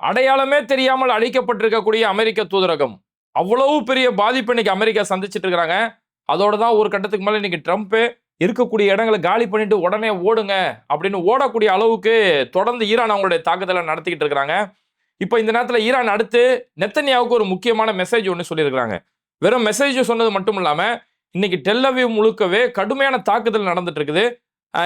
அடையாளமே தெரியாமல் அழிக்கப்பட்டிருக்கக்கூடிய அமெரிக்க தூதரகம் அவ்வளவு பெரிய பாதிப்பு இன்னைக்கு அமெரிக்கா சந்திச்சுட்டு இருக்காங்க. அதோட தான் ஒரு கட்டத்துக்கு மேல இன்னைக்கு ட்ரம்ப் இருக்கக்கூடிய இடங்களை காலி பண்ணிட்டு உடனே ஓடுங்க அப்படின்னு ஓடக்கூடிய அளவுக்கு தொடர்ந்து ஈரான் அவங்களுடைய தாக்குதலை நடத்திக்கிட்டு இருக்கிறாங்க. இப்போ இந்த நேரத்தில் ஈரான் அடுத்து நெத்தன்யாவுக்கு ஒரு முக்கியமான மெசேஜ் ஒன்று சொல்லியிருக்கிறாங்க. வெறும் மெசேஜ் சொன்னது மட்டும் இல்லாம இன்னைக்கு டெல் அவீவ் முழுக்கவே கடுமையான தாக்குதல் நடந்துட்டு இருக்குது.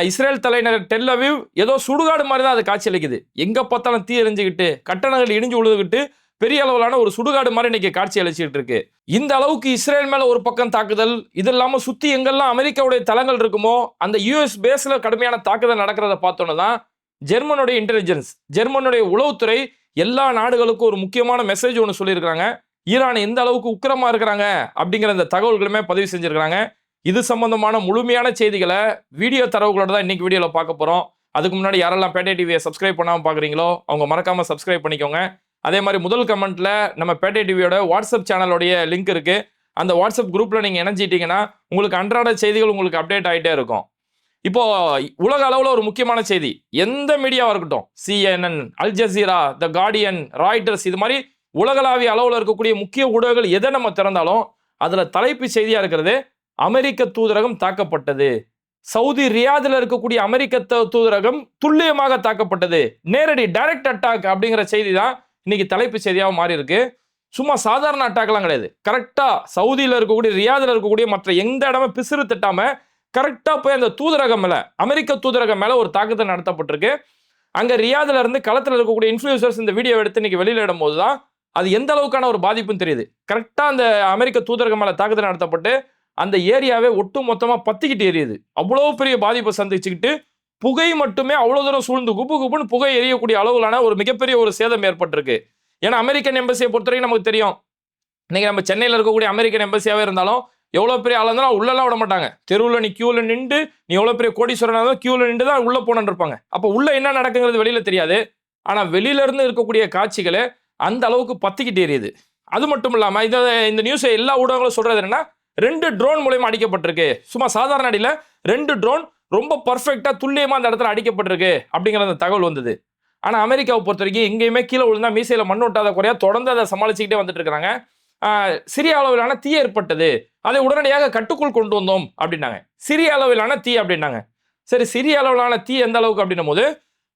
இஸ்ரேல் தலைநகர் டெல் அவீவ் ஏதோ சுடுகாடு மாதிரி தான் அது காட்சியளிக்குது. எங்க பார்த்தாலும் தீ எரிஞ்சுக்கிட்டு கட்டணங்கள் இடிஞ்சு உழுதுகிட்டு பெரிய அளவிலான ஒரு சுடுகாடு மாதிரி இன்னைக்கு காட்சி அளிச்சுட்டு இருக்கு. இந்த அளவுக்கு இஸ்ரேல் மேல ஒரு பக்கம் தாக்குதல், இது இல்லாம சுத்தி எங்கெல்லாம் அமெரிக்காவுடைய தளங்கள் இருக்குமோ அந்த யூஎஸ் பேஸ்ல கடுமையான தாக்குதல் நடக்கிறத பார்த்தோன்னு தான் ஜெர்மனுடைய இன்டெலிஜென்ஸ், ஜெர்மனுடைய உளவுத்துறை எல்லா நாடுகளுக்கும் ஒரு முக்கியமான மெசேஜ் ஒன்று சொல்லியிருக்காங்க. ஈரான் எந்த அளவுக்கு உக்கிரமா இருக்கிறாங்க அப்படிங்கிற அந்த தகவல்களுமே பதிவு செஞ்சிருக்காங்க. இது சம்பந்தமான முழுமையான செய்திகளை வீடியோ தரவுகளோட தான் இன்னைக்கு வீடியோல பார்க்க போறோம். அதுக்கு முன்னாடி யாரெல்லாம் பேட்டை டிவியை சப்ஸ்கிரைப் பண்ணாம பாக்குறீங்களோ அவங்க மறக்காம சப்ஸ்கிரைப் பண்ணிக்கோங்க. அதே மாதிரி முதல் கமெண்ட்ல நம்ம பேட்டை டிவியோட வாட்ஸ்அப் சேனலோடைய லிங்க் இருக்கு. அந்த வாட்ஸ்அப் குரூப்ல நீங்க இணைஞ்சிட்டீங்கன்னா உங்களுக்கு அன்றாட செய்திகள் உங்களுக்கு அப்டேட் ஆகிட்டே இருக்கும். இப்போ உலக அளவில் ஒரு முக்கியமான செய்தி, எந்த மீடியாவா இருக்கட்டும், CNN, அல் ஜசீரா, த கார்டியன், ராய்டர்ஸ், இது மாதிரி உலகளாவிய அளவில் இருக்கக்கூடிய முக்கிய ஊடகங்கள் எதை நம்ம திறந்தாலும் அதுல தலைப்பு செய்தியா இருக்கிறது அமெரிக்க தூதரகம் தாக்கப்பட்டது, சவுதி ரியாதில் இருக்கக்கூடிய அமெரிக்க தூதரகம் துல்லியமாக தாக்கப்பட்டது, நேரடி டைரக்ட் அட்டாக் அப்படிங்கிற செய்தி தான் இன்னைக்கு தலைப்பு செய்தியாக மாறி இருக்கு. சும்மா சாதாரண அட்டாக்லாம் கிடையாது. கரெக்டா சவுதியில் இருக்கக்கூடிய ரியாதில் இருக்கக்கூடிய மற்ற எந்த இடமே பிசிறு தட்டாம கரெக்டா போய் அந்த தூதரகம் மேல, அமெரிக்க தூதரகம் மேல ஒரு தாக்குதல் நடத்தப்பட்டிருக்கு. அங்க ரியாதில் இருந்து களத்தில் இருக்கக்கூடிய இன்ஃபுளுசர்ஸ் இந்த வீடியோ எடுத்து இன்னைக்கு வெளியில இடும் போதுதான் அது எந்த அளவுக்கான ஒரு பாதிப்புன்னு தெரியுது. கரெக்டா அந்த அமெரிக்க தூதரகம் மேல தாக்குதல் நடத்தப்பட்டு அந்த ஏரியாவே ஒட்டு மொத்தமா பத்திக்கிட்டு எரியுது. அவ்வளவு பெரிய பாதிப்பை சந்திச்சுக்கிட்டு புகை மட்டுமே அவ்வளவு தூரம் சூழ்ந்து குப்பு குப்புன்னு புகை எரியக்கூடிய அளவிலான ஒரு மிகப்பெரிய ஒரு சேதம் ஏற்பட்டிருக்கு. ஏன்னா அமெரிக்கன் எம்பசியை பொறுத்தவரைக்கும் நமக்கு தெரியும், இன்னைக்கு நம்ம சென்னையில் இருக்கக்கூடிய அமெரிக்கன் எம்பசியாவே இருந்தாலும் எவ்வளவு பெரிய ஆள் இருந்தாலும் உள்ளெல்லாம் விட மாட்டாங்க. தெருவில் நீ கியூல நின்று நீ எவ்வளவு பெரிய கோடீஸ்வரனாலும் கியூல நின்று தான் உள்ள போனன்னு இருப்பாங்க. அப்ப உள்ள என்ன நடக்குங்கிறது வெளியில தெரியாது. ஆனா வெளியில இருந்து இருக்கக்கூடிய காட்சிகளை அந்த அளவுக்கு பத்திக்கிட்டு எரியுது. அது மட்டும் இல்லாம இந்த நியூஸை எல்லா ஊடகங்களும் சொல்றது என்னன்னா 2 ட்ரோன் மூலமா அடிக்கப்பட்டிருக்கு. சும்மா சாதாரண அடியில 2 ட்ரோன் ரொம்ப பர்ஃபெக்டா துல்லியமா அந்த இடத்துல அடிக்கப்பட்டிருக்கு அப்படிங்கிற அந்த தகவல் வந்தது. ஆனா அமெரிக்காவை பொறுத்த வரைக்கும் எங்கேயுமே கீழே விழுந்தா மீசையில மண் ஒட்டாத குறையா தொடர்ந்து அதை சமாளிச்சுக்கிட்டே வந்துட்டு இருக்காங்க. சிறிய அளவிலான தீ ஏற்பட்டது, அதை உடனடியாக கட்டுக்குள் கொண்டு வந்தோம் அப்படின்னாங்க. சிறிய அளவிலான தீ அப்படின்னாங்க. சரி, சிறிய அளவிலான தீ எந்த அளவுக்கு அப்படின்னும் போது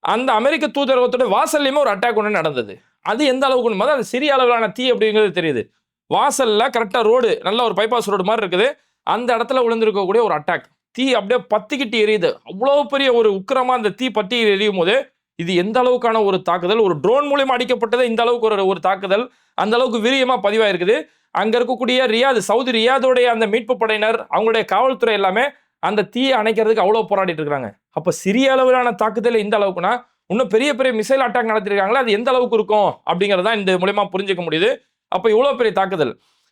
அந்த அமெரிக்க தூதரகத்தோட வாசல்லையுமே ஒரு அட்டாக் ஒன்று நடந்தது. அது எந்த அளவுக்கு அது சிறிய அளவிலான தீ அப்படிங்கிறது தெரியுது. வாசல்ல கரெக்டா ரோடு, நல்ல ஒரு பைபாஸ் ரோடு மாதிரி இருக்குது, அந்த இடத்துல விழுந்திருக்கக்கூடிய ஒரு அட்டாக். தீ அப்படியே பத்திக்கிட்டு எரியுது. அவ்வளவு பெரிய ஒரு உக்கிரமா அந்த தீ பத்தி எரியும் போது இது எந்த அளவுக்கான ஒரு தாக்குதல், ஒரு ட்ரோன் மூலியமா அடிக்கப்பட்டது இந்த அளவுக்கு ஒரு தாக்குதல் அந்த அளவுக்கு வீரியமா பதிவாயிருக்குது. அங்க இருக்கக்கூடிய ரியாத், சவுதி ரியாதோடைய அந்த மீட்பு படையினர், அவங்களுடைய காவல்துறை எல்லாமே அந்த தீயை அணைக்கிறதுக்கு அவ்வளவு போராடிட்டு இருக்காங்க. அப்ப சிறிய அளவிலான தாக்குதல் இந்த அளவுக்குன்னா இன்னும் பெரிய பெரிய மிசைல் அட்டாக் நடத்திருக்காங்களா, அது எந்த அளவுக்கு இருக்கும் அப்படிங்கறத இந்த மூலமா புரிஞ்சுக்க முடியுது. அப்ப இவ்வளவு பெரிய தாக்குதல்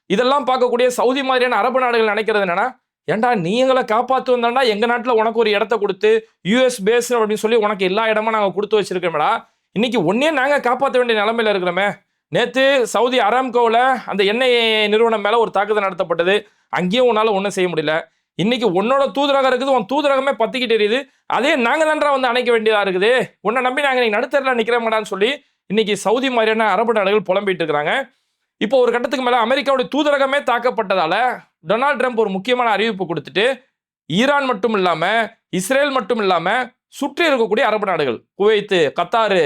இதெல்லாம் பார்க்கக்கூடிய சவுதி மாதிரியான அரபு நாடுகள் நினைக்கிறது என்னன்னா, ஏன்டா நீ எங்களை காப்பாத்து வந்தாண்டா எங்க நாட்டுல உனக்கு ஒரு இடத்த கொடுத்து யூஎஸ் பேஸ் அப்படின்னு சொல்லி உனக்கு எல்லா இடமும் நாங்க கொடுத்து வச்சிருக்கோம்டா, இன்னைக்கு ஒன்னே நாங்க காப்பாற்ற வேண்டிய நிலைமையில இருக்கிறோமே. நேத்து சவுதி அராம்கோவில் அந்த எண்ணெய் நிறுவனம் மேல ஒரு தாக்குதல் நடத்தப்பட்டது, அங்கேயும் உன்னால ஒன்றும் செய்ய முடியல. இன்னைக்கு உன்னோட தூதரகம் இருக்குது, உன் தூதரகமே பத்திக்கிட்டு எரியுது, அதே நாங்க தான்றா வந்து அணைக்க வேண்டியதா இருக்குது, உன்னை நம்பி நாங்க நீங்க நடுத்தரில் நிக்கிறோம்டான்னு சொல்லி இன்னைக்கு சவுதி மாதிரியான அரபு நாடுகள் புலம்பிட்டு இருக்கிறாங்க. இப்போ ஒரு கட்டத்துக்கு மேல அமெரிக்காவுடைய தூதரகமே தாக்கப்பட்டதால டொனால்ட் ட்ரம்ப் ஒரு முக்கியமான அறிவிப்பு கொடுத்துட்டு ஈரான் மட்டும் இல்லாம இஸ்ரேல் மட்டும் இல்லாம சுற்றி இருக்கக்கூடிய அரபு நாடுகள், குவைத்து, கத்தாரு,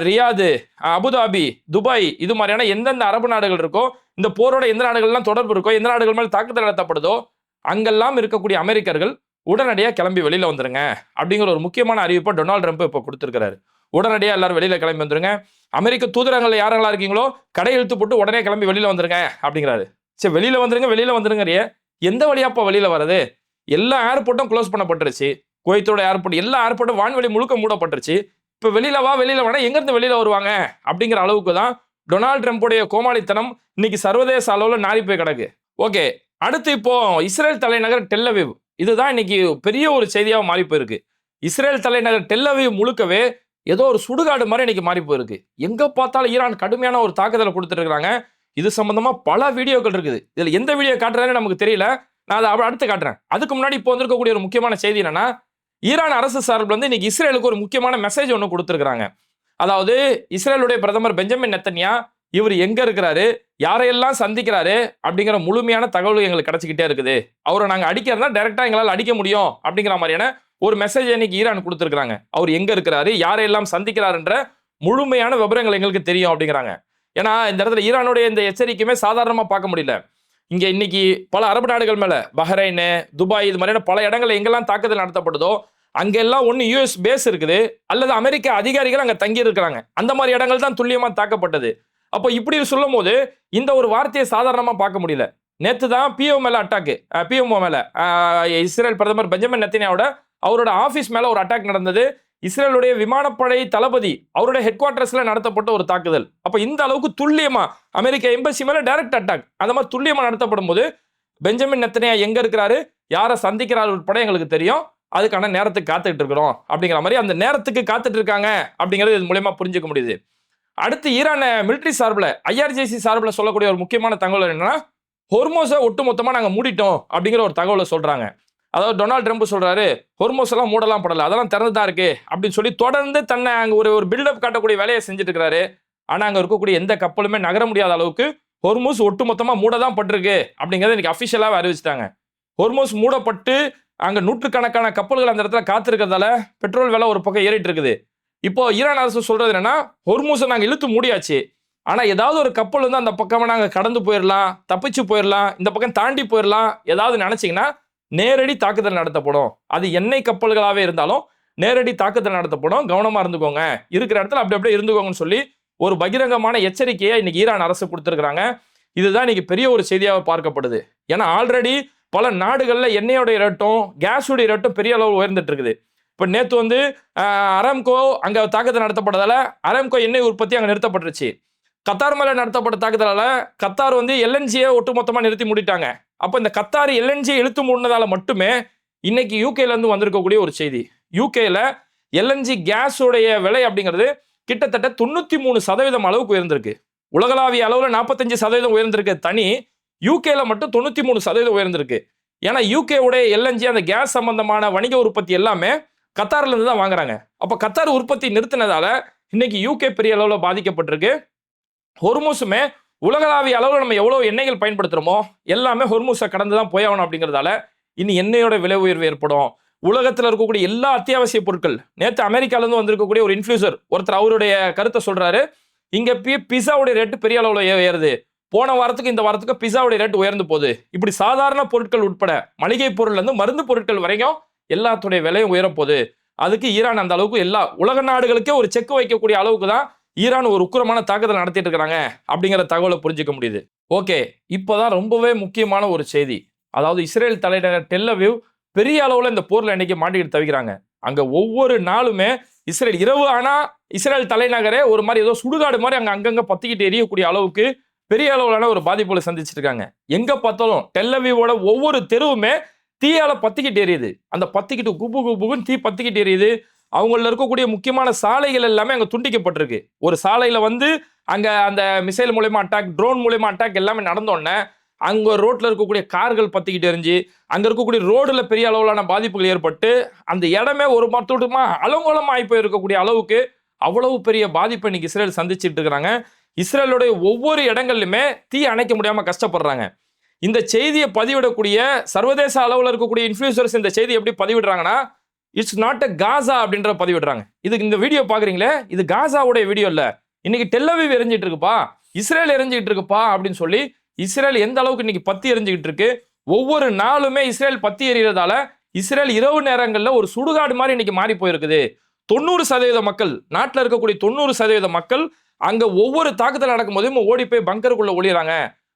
ரியாது, அபுதாபி, துபாய், இது மாதிரியான எந்தெந்த அரபு நாடுகள் இருக்கோ, இந்த போரோட எந்த நாடுகள்லாம் தொடர்பு இருக்கோ, எந்த நாடுகள் மேல் தாக்குதல் நடத்தப்படுதோ அங்கெல்லாம் இருக்கக்கூடிய அமெரிக்கர்கள் உடனடியாக கிளம்பி வெளியில வந்துருங்க அப்படிங்கிற ஒரு முக்கியமான அறிவிப்பை டொனால்ட் ட்ரம்ப் இப்போ கொடுத்துருக்காரு. உடனடியாக எல்லாரும் வெளியில கிளம்பி வந்துருங்க, அமெரிக்க தூதரகங்கள் யாரெல்லாம் இருக்கீங்களோ கடை இழுத்து போட்டு உடனே கிளம்பி வெளியில வந்துருங்க அப்படிங்கிறாரு. சரி, வெளியில வந்துருங்க, எந்த வழியாப்பா வெளியில வர்றது? எல்லா ஏர்போர்ட்டும் க்ளோஸ் பண்ணப்பட்டுருச்சு, குவைத்தோட ஏர்போர்ட், எல்லா ஏர்போர்ட்டும் வான்வெளி முழுக்க மூடப்பட்டுருச்சு. இப்போ வெளியில வேணா எங்கிருந்து வெளியில வருவாங்க அப்படிங்கிற அளவுக்கு தான் டொனால்ட் ட்ரம்ப்புடைய கோமாளித்தனம் இன்னைக்கு சர்வதேச அளவில் நாரி போய் கிடக்கு. ஓகே, அடுத்து இப்போ இஸ்ரேல் தலைநகர் டெல் அவீவ், இதுதான் இன்னைக்கு பெரிய ஒரு செய்தியாக மாறி போயிருக்கு. இஸ்ரேல் தலைநகர் டெல் அவீவ் முழுக்கவே ஏதோ ஒரு சுடுகாடு மாதிரி இன்னைக்கு மாறி போயிருக்கு. எங்க பார்த்தாலும் ஈரான் கடுமையான ஒரு தாக்குதலை கொடுத்துட்டு இருக்காங்க. இது சம்பந்தமா பல வீடியோக்கள் இருக்குது. இதுல எந்த வீடியோ காட்டுறதுன்னு நமக்கு தெரியல, நான் அதை அடுத்து காட்டுறேன். அதுக்கு முன்னாடி இப்போ வந்திருக்கக்கூடிய ஒரு முக்கியமான செய்தி என்னன்னா, ஈரான் அரசு சார்பில் வந்து இன்னைக்கு இஸ்ரேலுக்கு ஒரு முக்கியமான மெசேஜ் ஒன்று கொடுத்துருக்காங்க. அதாவது இஸ்ரேலுடைய பிரதமர் பெஞ்சமின் நெத்தன்யா இவர் எங்க இருக்கிறாரு, யாரையெல்லாம் சந்திக்கிறாரு அப்படிங்கிற முழுமையான தகவல் எங்களுக்கு கிடைச்சிக்கிட்டே இருக்குது. அவரை நாங்க அடிக்கிறதா டைரக்டா எங்களால் அடிக்க முடியும் அப்படிங்கிற மாதிரியான ஒரு மெசேஜ் இன்னைக்கு ஈரான் கொடுத்துருக்காங்க. அவர் எங்க இருக்கிறாரு, யாரையெல்லாம் சந்திக்கிறாருன்ற முழுமையான விவரங்கள் எங்களுக்கு தெரியும் அப்படிங்கிறாங்க. ஏன்னா இந்த இடத்துல ஈரானுடைய இந்த எச்சரிக்கையுமே சாதாரணமா பார்க்க முடியல. இங்க இன்னைக்கு பல அரபு நாடுகள் மேல பஹ்ரைன், துபாய் இது மாதிரியான பல இடங்கள்ல எங்கெல்லாம் தாக்குதல் நடத்தப்படுதோ அங்கெல்லாம் ஒன்னு யூஎஸ் பேஸ் இருக்குது அல்லது அமெரிக்க அதிகாரிகள் அங்க தங்கி இருக்கிறாங்க. அந்த மாதிரி இடங்கள் தான் துல்லியமா தாக்கப்பட்டது. அப்போ இப்படி சொல்லும் போது இந்த ஒரு வார்த்தையை சாதாரணமா பார்க்க முடியல. நேத்து தான் பிஎம்ஓ மேல இஸ்ரேல் பிரதமர் பெஞ்சமின் நெத்தன்யாவோட அவரோட ஆபீஸ் மேல ஒரு அட்டாக் நடந்தது. இஸ்ரேலுடைய விமானப்படை தளபதி அவருடைய ஹெட் குவார்டர்ஸ்ல நடத்தப்பட்ட ஒரு தாக்குதல். அப்ப இந்த அளவுக்கு துல்லியமா அமெரிக்க எம்பசி மேல டைரக்ட் அட்டாக் அந்த மாதிரி துல்லியமா நடத்தப்படும் போது பெஞ்சமின் நெத்தன்யா எங்க இருக்கிறாரு, யாரை சந்திக்கிறார் உட்பட எங்களுக்கு தெரியும். அதுக்கான நேரத்துக்கு காத்துட்டு இருக்கிறோம் அப்படிங்கிற மாதிரி அந்த நேரத்துக்கு காத்துட்டு இருக்காங்க அப்படிங்கிறது இது மூலமா புரிஞ்சுக்க முடியுது. அடுத்து ஈரான் மிலிட்டரி சார்பில் ஐஆர்ஜிசி சார்பில் சொல்லக்கூடிய ஒரு முக்கியமான தகவல் என்னன்னா, ஹொர்மோஸை ஒட்டுமொத்தமா நாங்க மூடிட்டோம் அப்படிங்கிற ஒரு தகவலை சொல்றாங்க. அதாவது டொனால்டு ட்ரம்ப் சொல்றாரு ஹொர்மோஸ் எல்லாம் மூடலாம் படல, அதெல்லாம் திறந்துதான் இருக்கு அப்படின்னு சொல்லி தொடர்ந்து தன்னை அங்க ஒரு பில்டப் காட்டக்கூடிய வேலையை செஞ்சுட்டு இருக்கிறாரு. ஆனா அங்க இருக்கக்கூடிய எந்த கப்பலுமே நகர முடியாத அளவுக்கு ஹொர்மோஸ் ஒட்டுமொத்தமா மூடதான் பட்டிருக்கு அப்படிங்கறத இன்னைக்கு அபிஷியலாவே அறிவிச்சிட்டாங்க. ஹொர்மோஸ் மூடப்பட்டு அங்க நூற்றுக்கணக்கான கப்பல்கள் அந்த இடத்துல காத்திருக்கிறதால பெட்ரோல் விலை ஒரு பக்கம் ஏறிட்டு இருக்குது. இப்போ ஈரான் அரசு சொல்றது என்னன்னா, ஹொர்மூஸை நாங்க இழுத்து மூடியாச்சு, ஆனா ஏதாவது ஒரு கப்பல் வந்து அந்த பக்கமா நாங்க கடந்து போயிடலாம், தப்பிச்சு போயிடலாம், இந்த பக்கம் தாண்டி போயிடலாம் ஏதாவது நினைச்சீங்கன்னா நேரடி தாக்குதல் நடத்தப்படும். அது எண்ணெய் கப்பல்களாவே இருந்தாலும் நேரடி தாக்குதல் நடத்தப்படும், கவனமா இருந்துக்கோங்க, இருக்கிற இடத்துல அப்படி அப்படியே இருந்துக்கோங்கன்னு சொல்லி ஒரு பகிரங்கமான எச்சரிக்கையை இன்னைக்கு ஈரான் அரசு கொடுத்திருக்கிறாங்க. இதுதான் இன்னைக்கு பெரிய ஒரு செய்தியாக பார்க்கப்படுது. ஏன்னா ஆல்ரெடி பல நாடுகள்ல எண்ணெயோடைய ரேட்டும் கேஸுடைய ரேட்டும் பெரிய அளவு உயர்ந்துட்டு இருக்குது. இப்போ நேற்று வந்து அரம்கோ அங்கே தாக்குதல் நடத்தப்பட்டதால அரம்கோ எண்ணெய் உற்பத்தி அங்கே நிறுத்தப்பட்டுருச்சு. கத்தார் மேலே நடத்தப்பட்ட தாக்குதலால கத்தார் வந்து எல்என்ஜியை ஒட்டுமொத்தமாக நிறுத்தி மூடிட்டாங்க. அப்போ இந்த கத்தார் எல்என்ஜியை இழுத்து மூடினதால மட்டுமே இன்னைக்கு யூகேலேருந்து வந்திருக்கக்கூடிய ஒரு செய்தி, யூகேல எல்என்ஜி கேஸோடைய விலை அப்படிங்கிறது கிட்டத்தட்ட 93% அளவுக்கு உயர்ந்திருக்கு. உலகளாவிய அளவில் 45% உயர்ந்திருக்கு தனி, யூகேல மட்டும் 93% உயர்ந்திருக்கு. ஏன்னா யூகே உடைய எல்என்ஜி அந்த கேஸ் சம்பந்தமான வணிக உற்பத்தி எல்லாமே கத்தார்ல இருந்து தான் வாங்குறாங்க. அப்ப கத்தார் உற்பத்தி நிறுத்தினதால இன்னைக்கு யூகே பெரிய அளவில் பாதிக்கப்பட்டிருக்கு. ஹொர்மூஸுமே உலகளாவிய அளவில் நம்ம எவ்வளவு எண்ணெய்கள் பயன்படுத்துறோமோ எல்லாமே ஹொர்மூஸை கடந்து தான் போயாகணும் அப்படிங்கிறதால இனி எண்ணெயோட விலை உயர்வு ஏற்படும். உலகத்தில் இருக்கக்கூடிய எல்லா அத்தியாவசிய பொருட்கள், நேற்று அமெரிக்காலேருந்து வந்திருக்கக்கூடிய ஒரு இன்ஃபியூசர் ஒருத்தர் அவருடைய கருத்தை சொல்றாரு, இங்க பிஸாவுடைய ரேட்டு பெரிய அளவில் ஏறுது, போன வாரத்துக்கு இந்த வாரத்துக்கு பிஸாவுடைய ரேட் உயர்ந்து போகுது. இப்படி சாதாரண பொருட்கள் உட்பட மளிகை பொருள்ல இருந்து மருந்து பொருட்கள் வரைக்கும் எல்லாத்துடைய விலையும் உயரப்போகுது. அதுக்கு ஈரான் அந்த அளவுக்கு எல்லா உலக நாடுகளுக்கே ஒரு செக் வைக்கக்கூடிய அளவுக்கு தான் ஈரான் ஒரு உக்கிரமான தாக்குதல் நடத்திட்டு இருக்காங்க அப்படிங்கிற தகவலை புரிஞ்சுக்க முடியுது. ஓகே, இப்போதான் ரொம்பவே முக்கியமான ஒரு செய்தி. அதாவது இஸ்ரேல் தலைநகர் டெல் அவீவ் பெரிய அளவுல இந்த போர்ல இன்னைக்கு மாட்டிக்கிட்டு தவிக்கிறாங்க. அங்க ஒவ்வொரு நாளுமே இஸ்ரேல் இரவு ஆனா இஸ்ரேல் தலைநகரே ஒரு மாதிரி ஏதோ சுடுகாடு மாதிரி அங்கங்க பத்திக்கிட்டு எரியக்கூடிய அளவுக்கு பெரிய அளவிலான ஒரு பாதிப்புகளை சந்திச்சுட்டு இருக்காங்க. எங்க பார்த்தாலும் டெல் அவீவோட ஒவ்வொரு தெருவுமே தீயால பத்திக்கிட்டு எரியுது. அந்த பத்திக்கிட்டு குபு குபுன்னு தீ பத்திக்கிட்டு எரியுது. அவங்கள இருக்கக்கூடிய முக்கியமான சாலைகள் எல்லாமே அங்க துண்டிக்கப்பட்டிருக்கு. ஒரு சாலையில வந்து அங்க அந்த மிசைல் மூலமா அட்டாக், ட்ரோன் மூலமா அட்டாக் எல்லாமே நடந்தோடனே அங்க ரோட்ல இருக்கக்கூடிய கார்கள் பத்திக்கிட்டு எரிஞ்சு அங்க இருக்கக்கூடிய ரோடுல பெரிய அளவிலான பாதிப்புகள் ஏற்பட்டு அந்த இடமே ஒரு மொத்தமா அலங்கோலமா ஆகி போயிருக்கக்கூடிய அளவுக்கு அவ்வளவு பெரிய பாதிப்பை இன்னைக்கு இஸ்ரேல் சந்திச்சுட்டு இருக்கிறாங்க. இஸ்ரேலுடைய ஒவ்வொரு இடங்கள்லுமே தீ அணைக்க முடியாம கஷ்டப்படுறாங்க. இந்த செய்தியை பதிவிடக்கூடிய சர்வதேச அளவில் இருக்கக்கூடிய இன்ஃப்ளூயன்சர்ஸ் இந்த செய்தி எப்படி பதிவிடுறாங்கன்னா, இட்ஸ் நாட் அ காசா அப்படின்ற பதிவிடுறாங்க. இதுக்கு இந்த வீடியோ பாக்குறீங்களே, இது காசாவுடைய வீடியோ இல்ல, இன்னைக்கு டெல் அவீவ் எரிஞ்சிட்டு இருக்குப்பா, இஸ்ரேல் எரிஞ்சிட்டு இருக்குப்பா அப்படின்னு சொல்லி இஸ்ரேல் எந்த அளவுக்கு இன்னைக்கு பத்தி எரிஞ்சுக்கிட்டு இருக்கு. ஒவ்வொரு நாளுமே இஸ்ரேல் பத்தி எறிகிறதால இஸ்ரேல் இரவு நேரங்களில் ஒரு சுடுகாடு மாதிரி இன்னைக்கு மாறி போயிருக்குது. 90% மக்கள், நாட்டில் இருக்கக்கூடிய 90% மக்கள் அங்க ஒவ்வொரு தாக்குதல் நடக்கும் போதும் ஓடி போய் பங்கருக்குள்ள ஒளிறாங்க.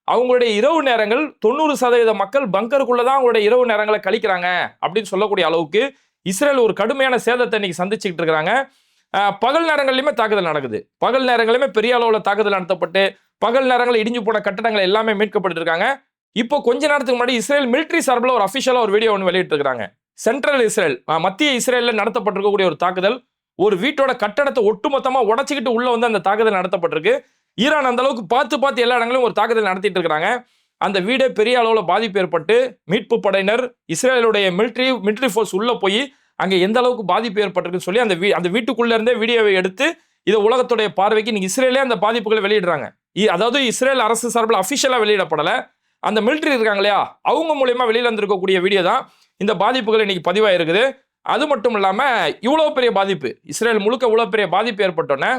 அவங்களுடைய இரவு நேரங்கள் 90% மக்கள் பங்கருக்குள்ளதான் அவங்களுடைய இரவு நேரங்களை கழிக்கிறாங்க அப்படின்னு சொல்லக்கூடிய அளவுக்கு இஸ்ரேல் ஒரு கடுமையான சேதத்தை இன்னைக்கு சந்திச்சுக்கிட்டு இருக்கிறாங்க. பகல் நேரங்கள்லயுமே தாக்குதல் நடக்குது. பகல் நேரங்களுமே பெரிய அளவுல தாக்குதல் நடத்தப்பட்டு பகல் நேரங்களில் இடிஞ்சு போன கட்டடங்கள் எல்லாமே மீட்கப்பட்டு இருக்காங்க. இப்போ கொஞ்ச நேரத்துக்கு முன்னாடி இஸ்ரேல் மிலிட்டரி சார்பில் ஒரு அபிஷியலா ஒரு வீடியோ ஒன்று வெளியிட்டு இருக்காங்க. சென்ட்ரல் இஸ்ரேல், மத்திய இஸ்ரேல்ல நடத்தப்பட்டிருக்கக்கூடிய ஒரு தாக்குதல், ஒரு வீட்டோட கட்டடத்தை ஒட்டுமொத்தமா உடச்சிக்கிட்டு உள்ள வந்து அந்த தாக்குதல் நடத்தப்பட்டிருக்கு. ஈரான் அந்த அளவுக்கு பார்த்து எல்லா இடங்களிலும் ஒரு தாக்குதல் நடத்திட்டு இருக்காங்க. அந்த வீடே பெரிய அளவுல பாதிப்பு ஏற்பட்டு மீட்பு படையினர் இஸ்ரேலுடைய மிலிட்டரி ஃபோர்ஸ் உள்ள போய் அங்க எந்த அளவுக்கு பாதிப்பு ஏற்பட்டிருக்குன்னு சொல்லி அந்த வீட்டுக்குள்ள இருந்தே வீடியோவை எடுத்து இது உலகத்துடைய பார்வைக்கு இன்னைக்கு இஸ்ரேலே அந்த பாதிப்புகளை வெளியிடுறாங்க. அதாவது இஸ்ரேல் அரசு சார்பில் அபிஷியலா வெளியிடப்படல, அந்த மிலிட்டரி இருக்காங்க இல்லையா, அவங்க மூலியமா வெளியில வந்திருக்கக்கூடிய வீடியோ தான் இந்த பாதிப்புகள் இன்னைக்கு பதிவாயிருக்குது. அது மட்டும் இல்லாம இவ்வளவு பெரிய பாதிப்பு, இஸ்ரேல் முழுக்க இவ்வளவு பெரிய பாதிப்பு ஏற்பட்டோன்னே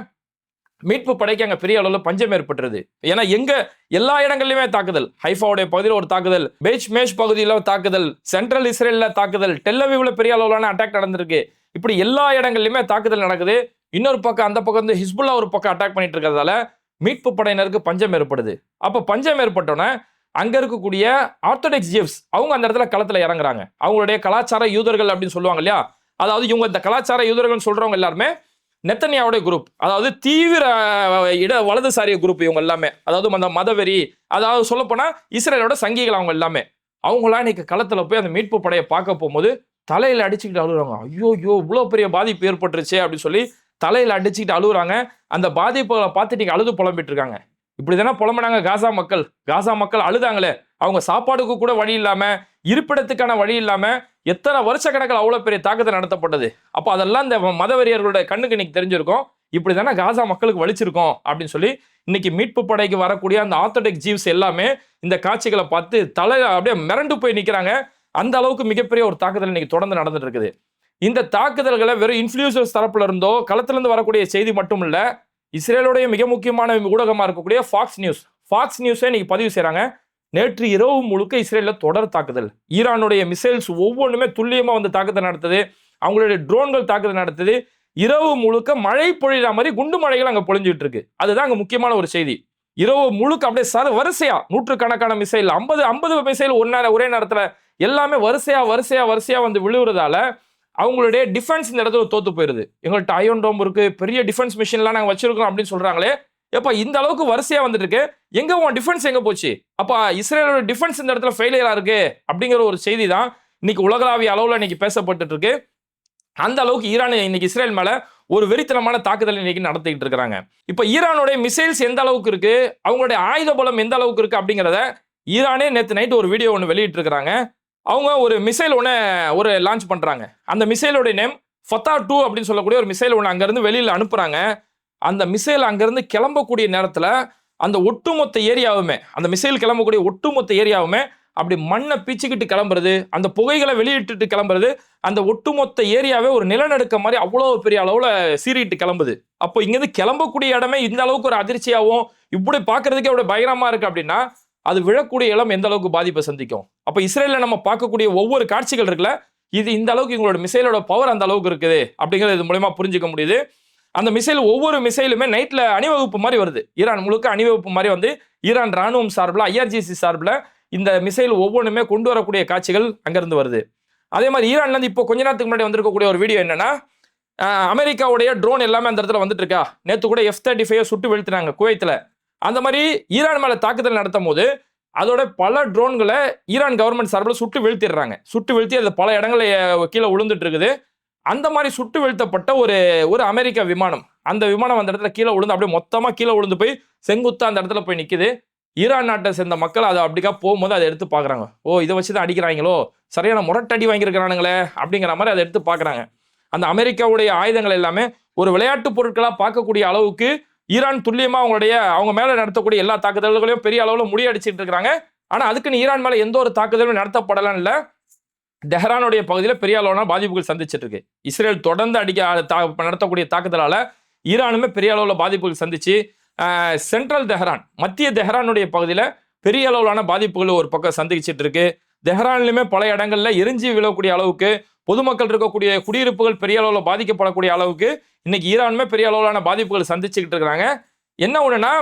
மீட்பு படைக்கு அங்க பெரிய அளவுல பஞ்சம் ஏற்பட்டுருது. ஏன்னா எங்க எல்லா இடங்கள்லயுமே தாக்குதல், ஹைஃபாவுடைய பகுதியில் ஒரு தாக்குதல், பெய்ச் மேஷ் பகுதியில் தாக்குதல், சென்ட்ரல் இஸ்ரேல்ல தாக்குதல், டெல்லவிவ்ல பெரிய அளவிலான அட்டாக் நடந்திருக்கு. இப்படி எல்லா இடங்கள்லயுமே தாக்குதல் நடக்குது. இன்னொரு பக்கம் அந்த பக்கம் வந்து ஹிஸ்புல்லா ஒரு பக்கம் அட்டாக் பண்ணிட்டு இருக்கிறதால மீட்பு படையினருக்கு பஞ்சம் ஏற்படுது. அப்ப பஞ்சம் ஏற்பட்டோன்னே அங்க இருக்கக்கூடிய ஆர்த்தடாக்ஸ் ஜியூஸ் அவங்க அந்த இடத்துல களத்துல இறங்குறாங்க. அவங்களுடைய கலாச்சார யூதர்கள் அப்படின்னு சொல்லுவாங்க இல்லையா, அதாவது இவங்க இந்த கலாச்சார யூதர்கள் சொல்றவங்க எல்லாருமே நெத்தன்யாவுடைய குரூப், அதாவது தீவிர வலதுசாரிய குரூப் இவங்க எல்லாமே, அதாவது அந்த மதவெறி, அதாவது சொல்ல போனா இஸ்ரேலோட சங்கிகள் அவங்க எல்லாமே. அவங்களாம் இன்னைக்கு களத்துல போய் அந்த மீட்பு படையை பார்க்க போகும்போது தலையில அடிச்சுக்கிட்டு அழுகுறாங்க. ஐயோ இவ்வளவு பெரிய பாதிப்பு ஏற்பட்டுருச்சு அப்படின்னு சொல்லி தலையில அடிச்சுக்கிட்டு அழுகுறாங்க. அந்த பாதிப்புகளை பார்த்துட்டு நீங்க அழுது புலம்பிட்டு இருக்காங்க. இப்படிதானே புலம்பினாங்க காசா மக்கள். காசா மக்கள் அழுதாங்களே, அவங்க சாப்பாடுக்கு கூட வழி இல்லாம, இருப்பிடத்துக்கான வழி இல்லாம எத்தனை வருஷ கணக்கில் அவ்வளவு பெரிய தாக்குதல் நடத்தப்பட்டது. அப்ப அதெல்லாம் இந்த மதவெறியர்களுடைய கண்ணுக்கு இன்னைக்கு தெரிஞ்சிருக்கும். இப்படிதானே காசா மக்களுக்கு வலிச்சிருக்கும் அப்படின்னு சொல்லி இன்னைக்கு மீட்பு படைக்கு வரக்கூடிய அந்த ஆர்த்தடாக்ஸ் ஜீவ்ஸ் எல்லாமே இந்த காட்சிகளை பார்த்து தலை அப்படியே மிரண்டு போய் நிக்கிறாங்க. அந்த அளவுக்கு மிகப்பெரிய ஒரு தாக்குதல் இன்னைக்கு தொடர்ந்து நடந்துட்டு இருக்குது. இந்த தாக்குதல்களை வெறும் இன்ஃப்ளூயன்சர்ஸ் தரப்புல இருந்தோ களத்துல இருந்து வரக்கூடிய செய்தி மட்டும் இல்ல, இஸ்ரேலுடைய மிக முக்கியமான ஊடகமா இருக்கக்கூடிய ஃபாக்ஸ் நியூஸே இன்னைக்கு பதிவு செய்றாங்க. நேற்று இரவு முழுக்க இஸ்ரேல்ல தொடர் தாக்குதல், ஈரானுடைய மிசைல்ஸ் ஒவ்வொன்றுமே துல்லியமா வந்து தாக்குதல் நடத்துது, அவங்களுடைய ட்ரோன்கள் தாக்குதல் நடத்துது, இரவு முழுக்க மழை பொழிகிற மாதிரி குண்டு மழைகள் அங்க பொழிஞ்சிட்டு இருக்கு. அதுதான் அங்க முக்கியமான ஒரு செய்தி. இரவு முழுக்க அப்படியே வரிசையா நூற்றுக்கணக்கான மிசைல், 50 மிசைல் ஒரே நேரத்துல எல்லாமே வரிசையா வந்து விழுவுறதால அவங்களுடைய டிஃபென்ஸ் இந்த இடத்துல தோத்து போயிருது. எங்கள்கிட்ட அயன் டோம் இருக்கு, பெரிய டிஃபென்ஸ் மிஷின்லாம் நாங்கள் வச்சிருக்கோம் அப்படின்னு சொல்றாங்களே, எப்ப இந்த அளவுக்கு வரிசையா வந்துட்டு இருக்கு, எங்க உன் டிஃபென்ஸ் எங்க போச்சு? அப்ப இஸ்ரேலோட டிஃபென்ஸ் இந்த இடத்துல ஃபெயிலியரா இருக்கு அப்படிங்கிற ஒரு செய்தி தான் இன்னைக்கு உலகளாவிய அளவுல இன்னைக்கு பேசப்பட்டு இருக்கு. அந்த அளவுக்கு ஈரான் இன்னைக்கு இஸ்ரேல் மேல ஒரு வெறித்தனமான தாக்குதல் இன்னைக்கு நடத்திட்டு இருக்காங்க. இப்ப ஈரானுடைய மிசைல்ஸ் எந்த அளவுக்கு இருக்கு, அவங்களுடைய ஆயுத பலம் எந்த அளவுக்கு இருக்கு அப்படிங்கிறத ஈரானே நேற்று நைட் ஒரு வீடியோ ஒன்று வெளியிட்டு இருக்காங்க. அவங்க ஒரு மிசைல் ஒன்று லான்ச் பண்றாங்க. அந்த மிசைலோட நேம் ஃபத்தா 2 அப்படின்னு சொல்லக்கூடிய ஒரு மிசைல் ஒன்று அங்கிருந்து வெளியில அனுப்புறாங்க. அந்த மிசைல் அங்கிருந்து கிளம்பக்கூடிய நேரத்துல அந்த ஒட்டுமொத்த ஏரியாவுமே, அந்த மிசைல் கிளம்பக்கூடிய ஒட்டுமொத்த ஏரியாவுமே அப்படி மண்ணை பீச்சிக்கிட்டு கிளம்புறது, அந்த புகைகளை வெளியிட்டு கிளம்புறது, அந்த ஒட்டுமொத்த ஏரியாவே ஒரு நிலநடுக்க மாதிரி அவ்வளவு பெரிய அளவுல சீறிட்டு கிளம்புது. அப்போ இங்கிருந்து கிளம்பக்கூடிய இடமே இந்த அளவுக்கு ஒரு அதிர்ச்சியாகவும் இப்படி பாக்குறதுக்கே அவ்வளவு பயங்கரமா இருக்கு அப்படின்னா அது விழக்கூடிய இடம் எந்த அளவுக்கு பாதிப்பை சந்திக்கும். அப்ப இஸ்ரேல்ல நம்ம பார்க்கக்கூடிய ஒவ்வொரு காட்சிகள் இருக்குல்ல, இது இந்த அளவுக்கு இவங்களோட மிசைலோட பவர் அந்த அளவுக்கு இருக்குது அப்படிங்கிறது இது மூலமா புரிஞ்சுக்க முடியுது. அந்த மிசைல் ஒவ்வொரு மிசைலுமே நைட்ல அணிவகுப்பு மாதிரி வருது. ஈரான் முழுக்க அணிவகுப்பு மாதிரி வந்து ஈரான் ராணுவம் சார்பில், IRGC சார்பில் இந்த மிசைல் ஒவ்வொன்றுமே கொண்டு வரக்கூடிய காட்சிகள் அங்கிருந்து வருது. அதே மாதிரி ஈரான்ல இருந்து இப்போ கொஞ்ச நேரத்துக்கு முன்னாடி வந்திருக்கக்கூடிய ஒரு வீடியோ என்னன்னா, அமெரிக்காவுடைய ட்ரோன் எல்லாமே அந்த இடத்துல வந்துட்டு இருக்கா. நேற்று கூட F-35 சுட்டு வீழ்த்தினாங்க குவைத்துல. அந்த மாதிரி ஈரான் மேல தாக்குதல் நடத்தும் போது அதோட பல ட்ரோன்களை ஈரான் கவர்மெண்ட் சார்பில் சுட்டு வீழ்த்தி அது பல இடங்களை கீழே விழுந்துட்டு இருக்குது. அந்த மாதிரி சுட்டு வீழ்த்தப்பட்ட ஒரு அமெரிக்க விமானம், அந்த விமானம் அந்த இடத்துல கீழே விழுந்து அப்படியே மொத்தமா கீழே விழுந்து போய் செங்குத்தா அந்த இடத்துல போய் நிக்குது. ஈரான் நாட்டை சேர்ந்த மக்கள் அதை அப்படிக்கா போகும்போது அதை எடுத்து பாக்குறாங்க. ஓ, இதை வச்சுதான் அடிக்கிறாங்களோ, சரியான முரட்டடி வாங்கியிருக்கிறானுங்களே அப்படிங்கிற மாதிரி அதை எடுத்து பாக்குறாங்க. அந்த அமெரிக்காவுடைய ஆயுதங்கள் எல்லாமே ஒரு விளையாட்டு பொருட்களா பார்க்கக்கூடிய அளவுக்கு ஈரான் துல்லியமா அவங்க மேல நடத்தக்கூடிய எல்லா தாக்குதல்களையும் பெரிய அளவுல முறியடிச்சிட்டு இருக்காங்க. ஆனா அதுக்குன்னு ஈரான் மேல எந்த ஒரு தாக்குதலும் நடத்தப்படலாம் இல்ல. தெஹ்ரானுடைய பகுதியில் பெரிய அளவான பாதிப்புகள் சந்திச்சிட்டு இருக்கு. இஸ்ரேல் தொடர்ந்து நடத்தக்கூடிய தாக்குதலால ஈரானுமே பெரிய அளவுல பாதிப்புகள் சந்திச்சு சென்ட்ரல் தெஹ்ரான், மத்திய தெஹ்ரானுடைய பகுதியில் பெரிய அளவிலான பாதிப்புகள் ஒரு பக்கம் சந்திச்சிட்டு இருக்கு. தெஹ்ரான்லயுமே பல இடங்கள்ல எரிஞ்சு விழக்கூடிய அளவுக்கு, பொதுமக்கள் இருக்கக்கூடிய குடியிருப்புகள் பெரிய அளவில் பாதிக்கப்படக்கூடிய அளவுக்கு இன்னைக்கு ஈரானுமே பெரிய அளவிலான பாதிப்புகள் சந்திச்சுக்கிட்டு இருக்கிறாங்க. என்ன ஒண்ணுன்னா,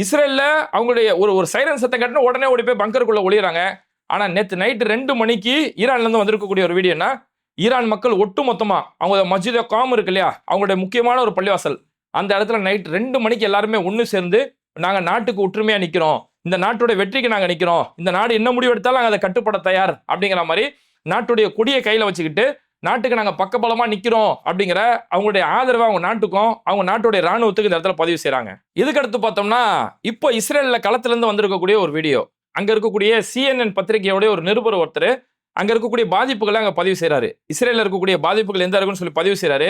இஸ்ரேல்ல அவங்களுடைய ஒரு சைரன் சத்தம் கட்டின உடனே ஓடி போய் பங்கருக்குள்ள ஒளியறாங்க. ஆனா நேற்று நைட்டு 2 மணிக்கு ஈரான்ல இருந்து வந்திருக்கக்கூடிய ஒரு வீடியோனா, ஈரான் மக்கள் ஒட்டு மொத்தமா அவங்க மஸ்ஜித் காம் இருக்கு இல்லையா, அவங்களுடைய முக்கியமான ஒரு பள்ளிவாசல், அந்த இடத்துல நைட் 2 மணிக்கு எல்லாருமே ஒன்று சேர்ந்து நாங்க நாட்டுக்கு ஒற்றுமையா நிக்கிறோம், இந்த நாட்டுடைய வெற்றிக்கு நாங்க நிக்கிறோம், இந்த நாடு என்ன முடிவு எடுத்தாலும் நாங்க அதை கட்டுப்பட தயார் அப்படிங்கிற மாதிரி நாட்டுடைய கொடியை கையில வச்சுக்கிட்டு நாட்டுக்கு நாங்க பக்கபலமா நிக்கிறோம் அப்படிங்கிற அவங்களுடைய ஆதரவை அவங்க நாட்டுக்கும் அவங்க நாட்டுடைய ராணுவத்துக்கு இந்த இடத்துல பதிவு செய்யறாங்க. இதுக்கடுத்து பார்த்தோம்னா, இப்போ இஸ்ரேல்ல களத்துல இருந்து வந்திருக்கக்கூடிய ஒரு வீடியோ, அங்க இருக்கக்கூடிய CNN பத்திரிகையோட ஒரு நிருபர் ஒருத்தர் அங்க இருக்கக்கூடிய பாதிப்புகளை அங்க பதிவு செய்யறாரு. இஸ்ரேல்ல இருக்கக்கூடிய பாதிப்புகள் எந்த இருக்குன்னு சொல்லி பதிவு செய்யறாரு.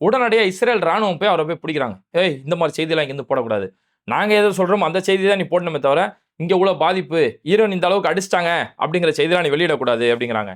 உடனடியாக இஸ்ரேல் ராணுவம் போய் அவரை போய் பிடிக்கிறாங்க. ஏய், இந்த மாதிரி செய்தியெல்லாம் இங்கேருந்து போடக்கூடாது, நாங்கள் எதை சொல்கிறோமோ அந்த செய்தி தான் நீ போடணுமே தவிர இங்கே உள்ள பாதிப்பு ஈரான் இந்த அளவுக்கு அடிச்சிட்டாங்க அப்படிங்கிற செய்தியெல்லாம் நீ வெளியிடக்கூடாது அப்படிங்கிறாங்க.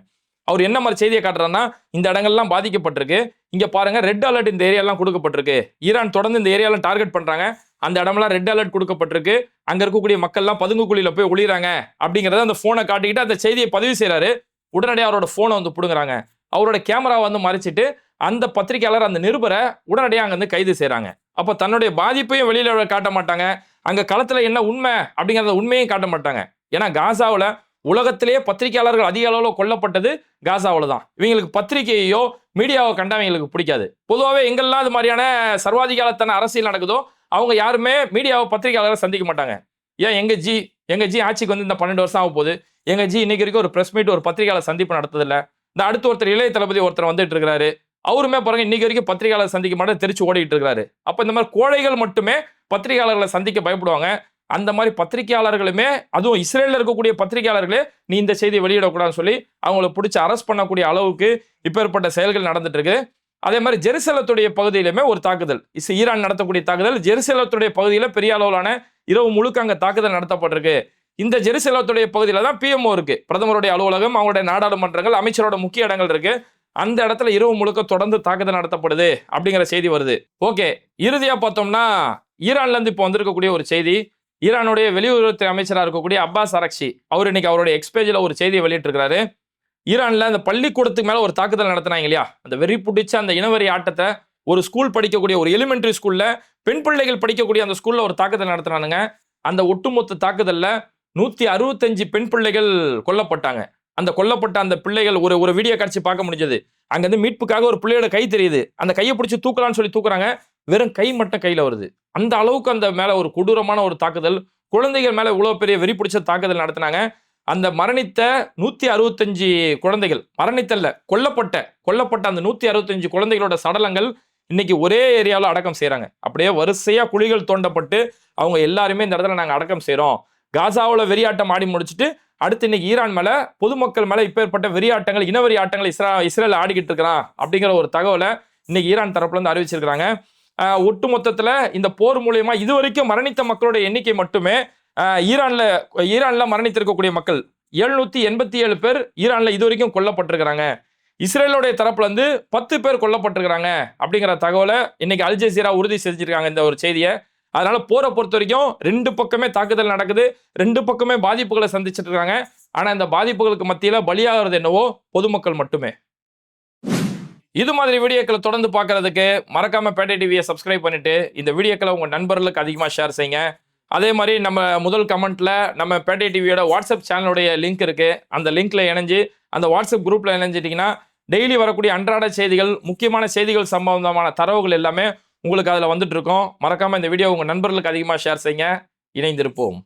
அவர் என்ன மாதிரி செய்தியை காட்டுறாருன்னா, இந்த இடங்கள்லாம் பாதிக்கப்பட்டிருக்கு, இங்கே பாருங்க ரெட் அலர்ட் இந்த ஏரியாலாம் கொடுக்கப்பட்டிருக்கு, ஈரான் தொடர்ந்து இந்த ஏரியாலாம் டார்கெட் பண்ணுறாங்க, அந்த இடமெல்லாம் ரெட் அலர்ட் கொடுக்கப்பட்டிருக்கு, அங்கே இருக்கக்கூடிய மக்கள்லாம் பதுங்குக்குழியில் போய் ஒளிறாங்க அப்படிங்கிறத அந்த ஃபோனை காட்டிக்கிட்டு அந்த செய்தியை பதிவு செய்கிறாரு. உடனடியாக அவரோட ஃபோனை வந்து பிடுங்குறாங்க. அவரோட கேமராவை வந்து மறைச்சிட்டு அந்த பத்திரிகையாளர் அந்த நிருபரை உடனடியாக அங்கே வந்து கைது செய்கிறாங்க. அப்போ தன்னுடைய பாதிப்பையும் வெளியில் காட்ட மாட்டாங்க, அங்கே களத்தில் என்ன உண்மை அப்படிங்கிறத உண்மையும் காட்ட மாட்டாங்க. ஏன்னா காசாவில் உலகத்திலேயே பத்திரிகையாளர்கள் அதிக அளவில் கொல்லப்பட்டது காசாவில் தான். இவங்களுக்கு பத்திரிகையோ மீடியாவோ கண்டா இவங்களுக்கு பிடிக்காது. பொதுவாகவே எங்கெல்லாம் இது மாதிரியான சர்வாதிகாரத்தான அரசியல் நடக்குதோ அவங்க யாருமே மீடியாவை பத்திரிகையாளரை சந்திக்க மாட்டாங்க. ஏன் எங்க ஜி ஆட்சிக்கு வந்து இந்த 12 வருஷம் ஆக போகுது, எங்க ஜி இன்னைக்கு வரைக்கும் ஒரு பிரஸ் மீட் ஒரு பத்திரிகையாளர் சந்திப்பு நடத்ததில்லை. இந்த அடுத்து ஒருத்தர் இளைய தளபதி ஒருத்தர் வந்துட்டு இருக்கிறாரு, அவருமே பாருங்க இன்னைக்கு வரைக்கும் பத்திரிகையாளர் சந்திக்க மாட்டேன் தெரிச்சு ஓடிட்டு இருக்கிறாரு. அப்ப இந்த மாதிரி கோழைகள் மட்டுமே பத்திரிகையாளர்களை சந்திக்க பயப்படுவாங்க. அந்த மாதிரி பத்திரிகையாளர்களுமே, அதுவும் இஸ்ரேலில் இருக்கக்கூடிய பத்திரிகையாளர்களே நீ இந்த செய்தியை வெளியிடக்கூடாதுன்னு சொல்லி அவங்களை பிடிச்சி அரெஸ்ட் பண்ணக்கூடிய அளவுக்கு இப்பேற்பட்ட செயல்கள் நடந்துட்டு இருக்கு. அதே மாதிரி ஜெருசலத்துடைய பகுதியிலுமே ஒரு தாக்குதல், ஈரான் நடத்தக்கூடிய தாக்குதல், ஜெருசலத்துடைய பகுதியில் பெரிய அளவிலான இரவு முழுக்க அங்கே தாக்குதல் நடத்தப்பட்டிருக்கு. இந்த ஜெருசலத்துடைய பகுதியில் தான் பிஎம்ஓ இருக்கு, பிரதமருடைய அலுவலகம், அவங்களுடைய நாடாளுமன்றங்கள், அமைச்சரோட முக்கிய இடங்கள் இருக்கு. அந்த இடத்துல இரவு முழுக்க தொடர்ந்து தாக்குதல் நடத்தப்படுது அப்படிங்கிற செய்தி வருது. ஓகே, இறுதியா பார்த்தோம்னா ஈரான்ல இருந்து இப்போ வந்திருக்கக்கூடிய ஒரு செய்தி, ஈரானுடைய வெளியுறவுத்துறை அமைச்சராக இருக்கக்கூடிய அப்பாஸ் அரக்ஷி அவர் இன்னைக்கு அவருடைய எக்ஸ்பேஜில் ஒரு செய்தியை வெளியிட்டு இருக்காரு. ஈரான்ல அந்த பள்ளிக்கூடத்துக்கு மேல ஒரு தாக்குதல் நடத்தினாங்க இல்லையா, அந்த வெறி பிடிச்ச அந்த இனவெறி ஆட்டத்தை ஒரு ஸ்கூல் படிக்கக்கூடிய ஒரு எலிமெண்டரி ஸ்கூல்ல பெண் பிள்ளைகள் படிக்கக்கூடிய அந்த ஸ்கூல்ல ஒரு தாக்குதல் நடத்தினானுங்க. அந்த ஒட்டுமொத்த தாக்குதல்ல 165 பெண் பிள்ளைகள் கொல்லப்பட்டாங்க. அந்த கொல்லப்பட்ட அந்த பிள்ளைகள் ஒரு வீடியோ காட்சி பார்க்க முடிஞ்சது. அங்கிருந்து மீட்புக்காக ஒரு பிள்ளையோட கை தெரியுது, அந்த கையை பிடிச்சி தூக்கலான்னு சொல்லி தூக்குறாங்க, வெறும் கை மட்டும் கையில வருது. அந்த அளவுக்கு அந்த மேல ஒரு கொடூரமான ஒரு தாக்குதல், குழந்தைகள் மேல இவ்வளவு பெரிய வெறி பிடிச்ச தாக்குதல் நடத்தினாங்க. அந்த மரணித்த 165 குழந்தைகள், மரணித்தல்ல கொல்லப்பட்ட அந்த 165 குழந்தைகளோட சடலங்கள் இன்னைக்கு ஒரே ஏரியாவில் அடக்கம் செய்யறாங்க. அப்படியே வரிசையா குழிகள் தோண்டப்பட்டு அவங்க எல்லாருமே இந்த இடத்துல நாங்க அடக்கம் செய்யறோம். காசாவில் வெறியாட்டம் ஆடி முடிச்சுட்டு அடுத்து இன்னைக்கு ஈரான் மேல பொதுமக்கள் மேல இப்பேற்பட்ட வெறியாட்டங்கள், இனவெறி ஆட்டங்கள் இஸ்ரேல் ஆடிக்கிட்டு இருக்கிறான் அப்படிங்கிற ஒரு தகவலை இன்னைக்கு ஈரான் தரப்புல இருந்து அறிவிச்சிருக்கிறாங்க. ஒட்டு மொத்தத்துல இந்த போர் மூலியமா இதுவரைக்கும் மரணித்த மக்களுடைய எண்ணிக்கை மட்டுமே ஈரான்ல மரணித்திருக்கக்கூடிய மக்கள் 787 பேர் ஈரான்ல இதுவரைக்கும் கொல்லப்பட்டிருக்கிறாங்க. இஸ்ரேலுடைய தரப்புல இருந்து 10 பேர் கொல்லப்பட்டிருக்கிறாங்க அப்படிங்கிற தகவலை இன்னைக்கு அல் ஜசீரா உறுதி செஞ்சிருக்காங்க இந்த ஒரு செய்தியை. அதனால போரை பொறுத்த வரைக்கும் 2 பக்கமே தாக்குதல் நடக்குது, 2 பக்கமே பாதிப்புகளை சந்திச்சுட்டு இருக்காங்க. ஆனா இந்த பாதிப்புகளுக்கு மத்தியில பலியாகிறது என்னவோ பொதுமக்கள் மட்டுமே. இது மாதிரி வீடியோக்களை தொடர்ந்து பார்க்கறதுக்கு மறக்காம பேட்டை டிவியை சப்ஸ்கிரைப் பண்ணிட்டு இந்த வீடியோக்களை உங்க நண்பர்களுக்கு அதிகமாக ஷேர் செய்யுங்க. அதே மாதிரி நம்ம முதல் கமெண்ட்ல நம்ம பேட்டை டிவியோட வாட்ஸ்அப் சேனலுடைய லிங்க் இருக்கு, அந்த லிங்க்ல இணைஞ்சு அந்த வாட்ஸ்அப் குரூப்ல இணைஞ்சிட்டீங்கன்னா டெய்லி வரக்கூடிய அன்றாட செய்திகள், முக்கியமான செய்திகள் சம்பந்தமான தரவுகள் எல்லாமே உங்களுக்கு அதில் வந்துட்டு இருக்கோம். மறக்காம இந்த வீடியோ உங்க நண்பர்களுக்கு அதிகமாக ஷேர் செய்யுங்க. இணைந்திருப்போம்.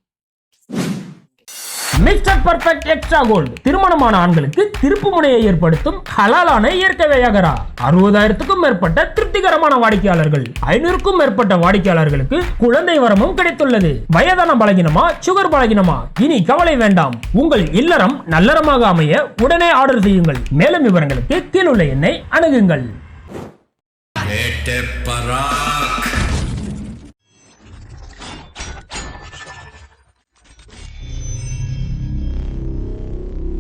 மிஸ்டர் பெர்ஃபெக்ட் எக்ஸ்ட்ரா கோல்டு திருமணமான ஆண்களுக்கு திருப்பு முனையை ஏற்படுத்தும் ஹலாலான இயற்கை வியாகரா. 60,000க்கும் மேற்பட்ட திருப்திகரமான வாடிக்கையாளர்கள், 500க்கும் மேற்பட்ட வாடிக்கையாளர்களுக்கு குழந்தை வரமும் கிடைத்துள்ளது. வயதான பலகினமா, சுகர் பலகினமா, இனி கவலை வேண்டாம். உங்கள் இல்லறம் நல்லறமாக அமைய உடனே ஆர்டர் செய்யுங்கள். மேலும் விவரங்களுக்கு கீழுள்ள எண்ணை அணுகுங்கள்.